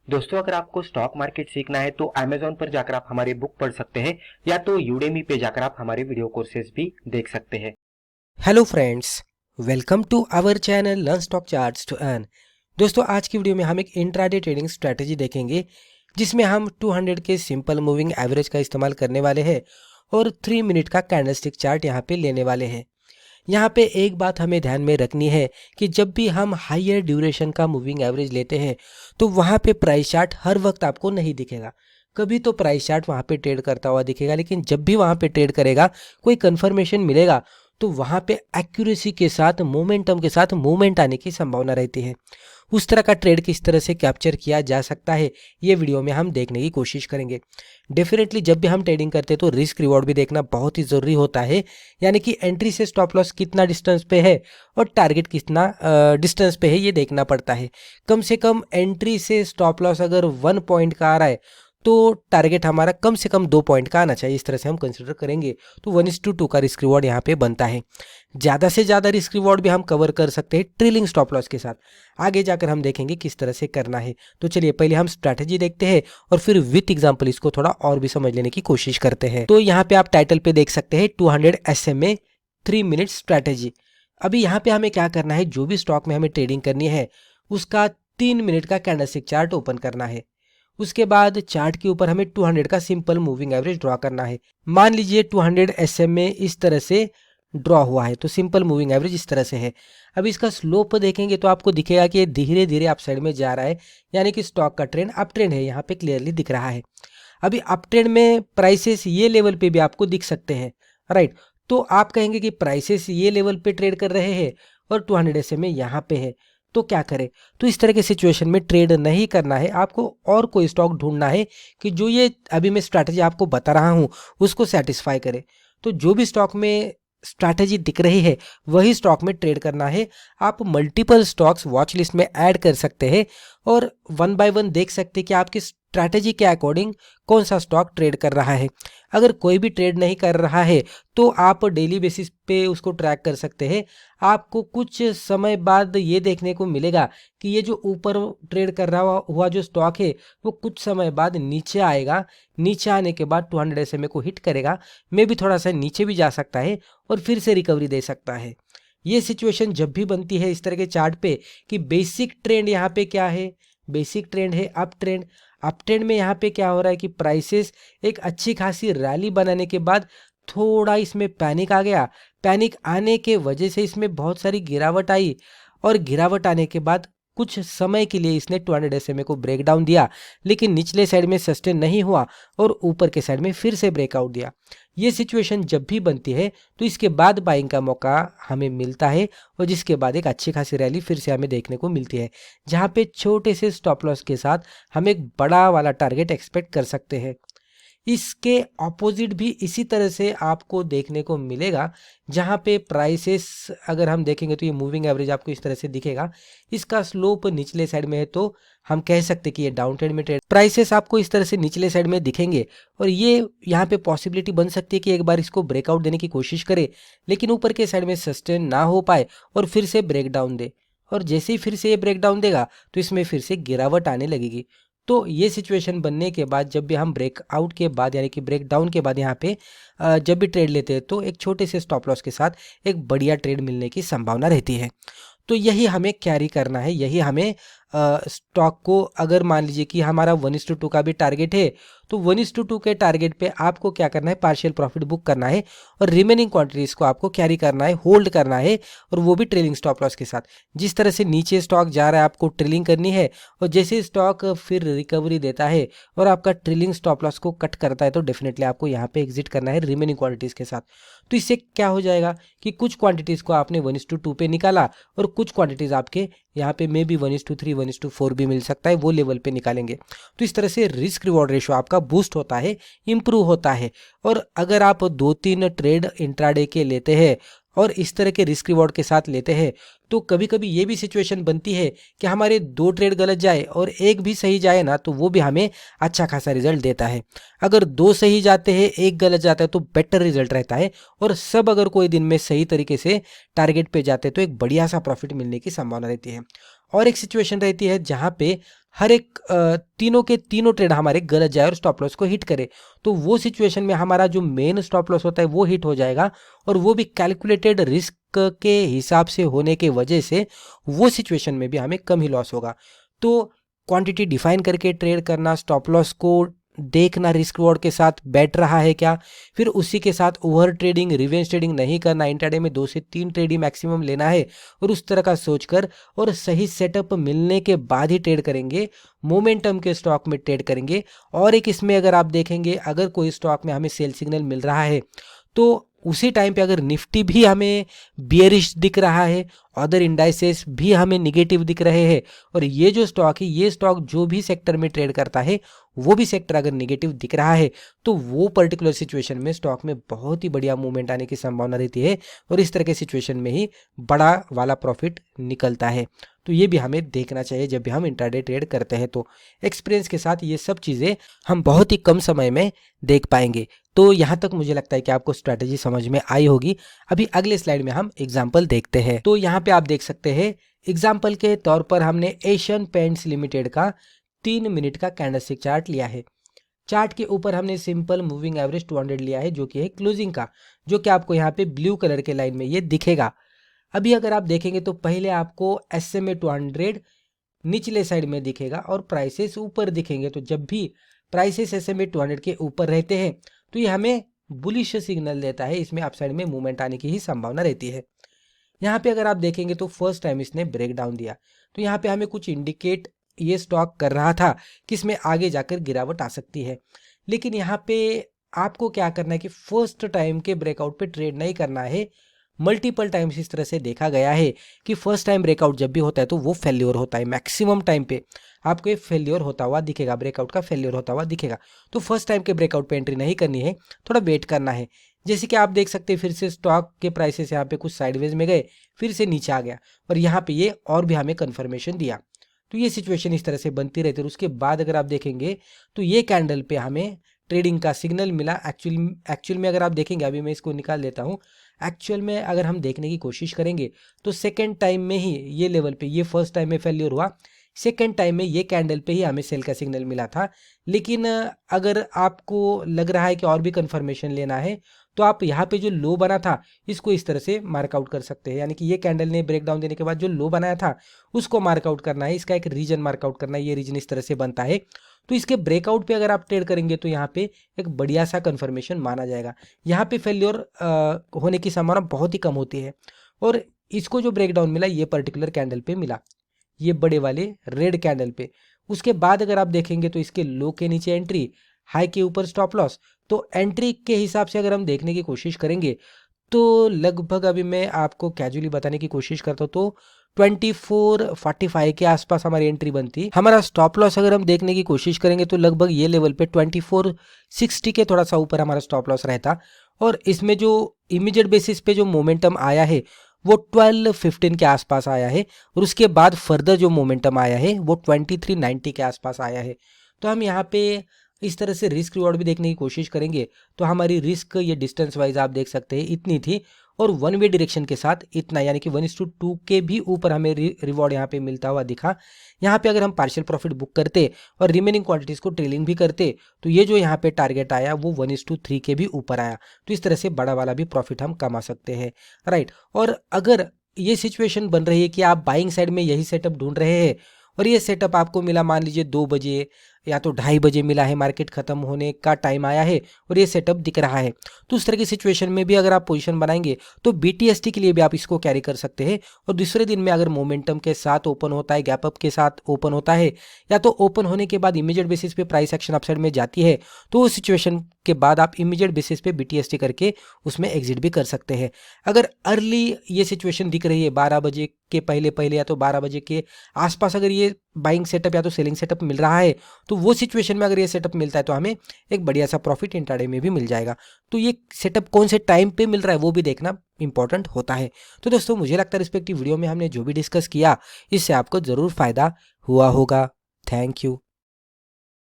दोस्तों, अगर आपको स्टॉक मार्केट सीखना है तो Amazon पर जाकर आप हमारे बुक पढ़ सकते हैं या तो Udemy पे जाकर आप हमारे वीडियो कोर्सेज भी देख सकते हैं। Hello friends, welcome to our channel learn stock charts to earn. दोस्तों, आज की वीडियो में हम एक इंट्राडे ट्रेडिंग स्ट्रैटेजी देखेंगे जिसमें हम 200 के सिंपल मूविंग एवरेज का इस्तेमाल करने वाले हैं और 3 मिनट का कैंडलस्टिक चार्ट यहाँ पे लेने वाले हैं। यहाँ पे एक बात हमें ध्यान में रखनी है कि जब भी हम हायर ड्यूरेशन का मूविंग एवरेज लेते हैं तो वहाँ पे प्राइस चार्ट हर वक्त आपको नहीं दिखेगा। कभी तो प्राइस चार्ट वहाँ पे ट्रेड करता हुआ दिखेगा, लेकिन जब भी वहाँ पे ट्रेड करेगा कोई कंफर्मेशन मिलेगा तो वहाँ पे एक्यूरेसी के साथ मोमेंटम के साथ मूवमेंट आने की संभावना रहती है। उस तरह का ट्रेड किस तरह से कैप्चर किया जा सकता है ये वीडियो में हम देखने की कोशिश करेंगे। डेफिनेटली जब भी हम ट्रेडिंग करते हैं तो रिस्क रिवॉर्ड भी देखना बहुत ही ज़रूरी होता है, यानी कि एंट्री से स्टॉप लॉस कितना डिस्टेंस पे है और टारगेट कितना डिस्टेंस पे है ये देखना पड़ता है। कम से कम एंट्री से स्टॉप लॉस अगर 1 पॉइंट का आ रहा है तो टारगेट हमारा कम से कम 2 पॉइंट का आना चाहिए। इस तरह से हम कंसिडर करेंगे तो 1:2 का रिस्क रिवॉर्ड यहाँ पे बनता है। ज़्यादा से ज़्यादा रिस्क रिवॉर्ड भी हम कवर कर सकते हैं ट्रेलिंग स्टॉप लॉस के साथ। आगे जाकर हम देखेंगे किस तरह से करना है। तो चलिए पहले हम स्ट्रैटेजी देखते हैं और फिर विथ एग्जांपल इसको थोड़ा और भी समझ लेने की कोशिश करते हैं। तो यहाँ पे आप टाइटल पे देख सकते हैं 200 SMA 3 मिनट स्ट्रैटेजी। अभी यहाँ पे हमें क्या करना है, जो भी स्टॉक में हमें ट्रेडिंग करनी है उसका 3 मिनट का कैंडलस्टिक चार्ट ओपन करना है। उसके बाद चार्ट के ऊपर हमें 200 का सिंपल मूविंग एवरेज ड्रॉ करना है। मान लीजिए 200 SMA इस तरह से ड्रॉ हुआ है तो सिंपल मूविंग एवरेज इस तरह से है। अब इसका स्लोप देखेंगे तो आपको दिखेगा कि ये धीरे धीरे अप साइड में जा रहा है, यानी कि स्टॉक का ट्रेंड अप ट्रेंड है, यहाँ पे क्लियरली दिख रहा है। अभी अप ट्रेंड में प्राइसेस ये लेवल पे भी आपको दिख सकते हैं, राइट। तो आप कहेंगे कि प्राइसेस ये लेवल पे ट्रेड कर रहे हैं और 200 SMA यहाँ पे है, तो क्या करें। तो इस तरह के सिचुएशन में ट्रेड नहीं करना है, आपको और कोई स्टॉक ढूंढना है कि जो ये अभी मैं स्ट्रैटेजी आपको बता रहा हूँ उसको सेटिस्फाई करे। तो जो भी स्टॉक में स्ट्रैटेजी दिख रही है वही स्टॉक में ट्रेड करना है। आप मल्टीपल स्टॉक्स वॉच लिस्ट में ऐड कर सकते हैं और 1 बाय 1 देख सकते हैं कि आपकी स्ट्रैटेजी के अकॉर्डिंग कौन सा स्टॉक ट्रेड कर रहा है। अगर कोई भी ट्रेड नहीं कर रहा है तो आप डेली बेसिस पे उसको ट्रैक कर सकते हैं। आपको कुछ समय बाद ये देखने को मिलेगा कि ये जो ऊपर ट्रेड कर रहा हुआ जो स्टॉक है वो कुछ समय बाद नीचे आएगा। नीचे आने के बाद 200 SMA को हिट करेगा, मे भी थोड़ा सा नीचे भी जा सकता है और फिर से रिकवरी दे सकता है। ये सिचुएशन जब भी बनती है इस तरह के चार्ट पे कि बेसिक ट्रेंड यहाँ पे क्या है, बेसिक ट्रेंड है अप ट्रेंड। अप ट्रेंड में यहाँ पे क्या हो रहा है कि प्राइसेस एक अच्छी खासी रैली बनाने के बाद थोड़ा इसमें पैनिक आ गया। पैनिक आने के वजह से इसमें बहुत सारी गिरावट आई और गिरावट आने के बाद कुछ समय के लिए इसने 200 SMA को ब्रेक डाउन दिया, लेकिन निचले साइड में सस्टेन नहीं हुआ और ऊपर के साइड में फिर से ब्रेकआउट दिया। ये सिचुएशन जब भी बनती है तो इसके बाद बाइंग का मौका हमें मिलता है और जिसके बाद एक अच्छी खासी रैली फिर से हमें देखने को मिलती है, जहाँ पे छोटे से स्टॉप लॉस के साथ हम एक बड़ा वाला टारगेट एक्सपेक्ट कर सकते हैं। इसके ऑपोजिट भी इसी तरह से आपको देखने को मिलेगा, जहाँ पे प्राइसेस अगर हम देखेंगे तो ये मूविंग एवरेज आपको इस तरह से दिखेगा। इसका स्लोप निचले साइड में है तो हम कह सकते हैं कि ये डाउन ट्रेंड में ट्रेड। प्राइसेस आपको इस तरह से निचले साइड में दिखेंगे और ये यहाँ पे पॉसिबिलिटी बन सकती है कि एक बार इसको ब्रेकआउट देने की कोशिश करे, लेकिन ऊपर के साइड में सस्टेन ना हो पाए और फिर से ब्रेक डाउन दे। और जैसे ही फिर से ये ब्रेक डाउन देगा तो इसमें फिर से गिरावट आने लगेगी। तो ये सिचुएशन बनने के बाद जब भी हम ब्रेकआउट के बाद यानी कि ब्रेक डाउन के बाद यहाँ पे जब भी ट्रेड लेते हैं तो एक छोटे से स्टॉप लॉस के साथ एक बढ़िया ट्रेड मिलने की संभावना रहती है। तो यही हमें कैरी करना है, यही हमें स्टॉक को, अगर मान लीजिए कि हमारा 1:2 का भी टारगेट है तो 1:2 के टारगेट पे आपको क्या करना है, पार्शियल प्रॉफिट बुक करना है और रिमेनिंग क्वांटिटीज को आपको कैरी करना है, होल्ड करना है, और वो भी ट्रेलिंग स्टॉप लॉस के साथ। जिस तरह से नीचे स्टॉक जा रहा है आपको ट्रेलिंग करनी है और जैसे स्टॉक फिर रिकवरी देता है और आपका ट्रेलिंग स्टॉप लॉस को कट करता है तो डेफिनेटली आपको यहाँ पे एग्जिट करना है रिमेनिंग क्वांटिटीज के साथ। तो इससे क्या हो जाएगा कि कुछ क्वांटिटीज को आपने 1:2 पे निकाला और कुछ क्वांटिटीज आपके यहाँ पे मे बी 1:3 1:4 भी मिल सकता है, वो लेवल पे निकालेंगे। तो इस तरह से रिस्क रिवॉर्ड रेशो आपका बूस्ट होता है, इंप्रूव होता है। और अगर आप 2-3 ट्रेड इंट्राडे के लेते हैं और इस तरह के रिस्क रिवॉर्ड के साथ लेते हैं तो कभी कभी ये भी सिचुएशन बनती है कि हमारे 2 ट्रेड गलत जाए और एक भी सही जाए ना तो वो भी हमें अच्छा खासा रिजल्ट देता है। अगर 2 सही जाते हैं एक गलत जाता है तो बेटर रिजल्ट रहता है, और सब अगर कोई दिन में सही तरीके से टारगेट पे जाते हैं तो एक बढ़िया सा प्रॉफिट मिलने की संभावना रहती है। और एक सिचुएशन रहती है जहाँ पे हर एक तीनों के तीनों ट्रेड हमारे गलत जाए और स्टॉप लॉस को हिट करे, तो वो सिचुएशन में हमारा जो मेन स्टॉप लॉस होता है वो हिट हो जाएगा, और वो भी कैलकुलेटेड रिस्क के हिसाब से होने के वजह से वो सिचुएशन में भी हमें कम ही लॉस होगा। तो क्वांटिटी डिफाइन करके ट्रेड करना, स्टॉप लॉस को देखना रिस्क रिवॉर्ड के साथ बैठ रहा है क्या, फिर उसी के साथ ओवर ट्रेडिंग, रिवेंज ट्रेडिंग नहीं करना, इंट्राडे में 2 से 3 ट्रेड ही मैक्सिमम लेना है, और उस तरह का सोचकर और सही सेटअप मिलने के बाद ही ट्रेड करेंगे, मोमेंटम के स्टॉक में ट्रेड करेंगे। और एक इसमें अगर आप देखेंगे, अगर कोई स्टॉक में हमें सेल सिग्नल मिल रहा है तो उसी टाइम पे अगर निफ्टी भी हमें बियरिश दिख रहा है, अदर इंडाइसेस भी हमें निगेटिव दिख रहे हैं, और ये जो स्टॉक है, ये स्टॉक जो भी सेक्टर में ट्रेड करता है वो भी सेक्टर अगर निगेटिव दिख रहा है, तो वो पर्टिकुलर सिचुएशन में स्टॉक में बहुत ही बढ़िया मूवमेंट आने की संभावना रहती है, और इस तरह के सिचुएशन में ही बड़ा वाला प्रॉफिट निकलता है। तो ये भी हमें देखना चाहिए जब भी हम इंट्राडे ट्रेड करते हैं। तो एक्सपीरियंस के साथ ये सब चीज़ें हम बहुत ही कम समय में देख पाएंगे। तो यहाँ तक मुझे लगता है कि आपको स्ट्रैटेजी समझ में आई होगी। अभी अगले स्लाइड में हम एग्जाम्पल देखते हैं। तो यहाँ पे आप देख सकते हैं, एग्जाम्पल के तौर पर हमने एशियन पेंट्स लिमिटेड का 3 मिनट का कैंडलस्टिक चार्ट लिया है। चार्ट के ऊपर हमने सिंपल मूविंग एवरेज 200 लिया है, जो कि है क्लोजिंग का, जो कि आपको यहाँ पे ब्लू कलर के लाइन में ये दिखेगा। अभी अगर आप देखेंगे तो पहले आपको SMA 200 निचले साइड में दिखेगा और प्राइसेस ऊपर दिखेंगे। तो जब भी प्राइसेस SMA 200 के ऊपर रहते हैं तो ये हमें बुलिश सिग्नल देता है, इसमें अपसाइड में मूवमेंट आने की ही संभावना रहती है। यहाँ पे अगर आप देखेंगे तो फर्स्ट टाइम इसने ब्रेक डाउन दिया, तो यहाँ पे हमें कुछ इंडिकेट ये स्टॉक कर रहा था कि इसमें आगे जाकर गिरावट आ सकती है। लेकिन यहाँ पे आपको क्या करना है कि फर्स्ट टाइम के ब्रेकआउट पे ट्रेड नहीं करना है। मल्टीपल टाइम्स इस तरह से देखा गया है कि फर्स्ट टाइम ब्रेकआउट जब भी होता है तो वो फेल्योर होता है। मैक्सिमम टाइम पे आपको ये फेल्योर होता हुआ दिखेगा, ब्रेकआउट का फेल्योर होता हुआ दिखेगा। तो फर्स्ट टाइम के ब्रेकआउट पे एंट्री नहीं करनी है, थोड़ा वेट करना है। जैसे कि आप देख सकते हैं, फिर से स्टॉक के प्राइसेस यहाँ पे कुछ साइडवेज में गए, फिर से नीचे आ गया, और यहाँ पे ये और भी हमें कंफर्मेशन दिया। तो ये सिचुएशन इस तरह से बनती रहती है। उसके बाद अगर आप देखेंगे तो ये कैंडल पे हमें ट्रेडिंग का सिग्नल मिला। एक्चुअल में अगर आप देखेंगे, अभी मैं इसको निकाल देता हूँ, एक्चुअल में अगर हम देखने की कोशिश करेंगे तो सेकेंड टाइम में ही ये लेवल पे, ये फर्स्ट टाइम में फेल्योर हुआ, सेकेंड टाइम में ये कैंडल पे ही हमें सेल का सिग्नल मिला था। लेकिन अगर आपको लग रहा है कि और भी कंफर्मेशन लेना है तो आप यहाँ पे जो लो बना था इसको इस तरह से मार्कआउट कर सकते हैं। यानी कि ये कैंडल ने ब्रेकडाउन देने के बाद जो लो बनाया था उसको मार्कआउट करना है, इसका एक रीजन मार्कआउट करना है। ये रीजन इस तरह से बनता है, तो इसके ब्रेकआउट पे अगर आप ट्रेड करेंगे तो यहाँ पे एक बढ़िया सा कंफर्मेशन माना जाएगा। यहाँ पे फेल्योर होने की संभावना बहुत ही कम होती है। और इसको जो ब्रेकडाउन मिला ये पर्टिकुलर कैंडल पे मिला, ये बड़े वाले रेड कैंडल पे। उसके बाद अगर आप देखेंगे तो इसके लो के नीचे एंट्री, हाई के ऊपर स्टॉप लॉस। तो एंट्री के हिसाब से अगर हम देखने की कोशिश करेंगे तो लगभग, अभी मैं आपको कैजुअली बताने की कोशिश करता हूँ, तो 2445 के आसपास हमारी एंट्री बनती। हमारा स्टॉप लॉस अगर हम देखने की कोशिश करेंगे तो लगभग ये लेवल पे 2460 के थोड़ा सा ऊपर हमारा स्टॉप लॉस रहता। और इसमें जो इमीडिएट बेसिस पे जो मोमेंटम आया है वो 1215 के आसपास आया है, और उसके बाद फर्दर जो मोमेंटम आया है वो 2390 के आसपास आया है। तो हम यहाँ पे इस तरह से रिस्क रिवॉर्ड भी देखने की कोशिश करेंगे तो हमारी रिस्क, ये डिस्टेंस वाइज आप देख सकते हैं, इतनी थी, और वन वे डायरेक्शन के साथ इतना, यानी कि 1:2 के भी ऊपर हमें रिवॉर्ड यहाँ पे मिलता हुआ दिखा। यहाँ पे अगर हम पार्शियल प्रॉफिट बुक करते और रिमेनिंग क्वांटिटीज को ट्रेलिंग भी करते तो ये जो यहाँ पे टारगेट आया वो 1:3 के भी ऊपर आया। तो इस तरह से बड़ा वाला भी प्रॉफिट हम कमा सकते हैं, राइट। और अगर ये सिचुएशन बन रही है कि आप बाइंग साइड में यही सेटअप ढूंढ रहे हैं और ये सेटअप आपको मिला, मान लीजिए 2 बजे या तो 2:30 बजे मिला है, मार्केट खत्म होने का टाइम आया है और ये सेटअप दिख रहा है, तो उस तरह की सिचुएशन में भी अगर आप पोजीशन बनाएंगे तो BTST के लिए भी आप इसको कैरी कर सकते हैं। और दूसरे दिन में अगर मोमेंटम के साथ ओपन होता है, गैप अप के साथ ओपन होता है, या तो ओपन होने के बाद इमीडिएट बेसिस पे प्राइस एक्शन अपसाइड में जाती है, तो उस सिचुएशन के बाद आप इमीडिएट बेसिस पे BTST करके उसमें एग्जिट भी कर सकते हैं। अगर अर्ली ये सिचुएशन दिख रही है 12 बजे के पहले या तो 12 बजे के आसपास अगर ये बाइंग सेटअप या तो सेलिंग सेटअप मिल रहा है, तो वो सिचुएशन में अगर ये सेटअप मिलता है तो हमें एक बढ़िया सा प्रॉफिट इंट्राडे में भी मिल जाएगा। तो ये सेटअप कौन से टाइम पे मिल रहा है वो भी देखना इंपॉर्टेंट होता है। तो दोस्तों, मुझे लगता है रिस्पेक्टिव वीडियो में हमने जो भी डिस्कस किया इससे आपको जरूर फायदा हुआ होगा। Thank you.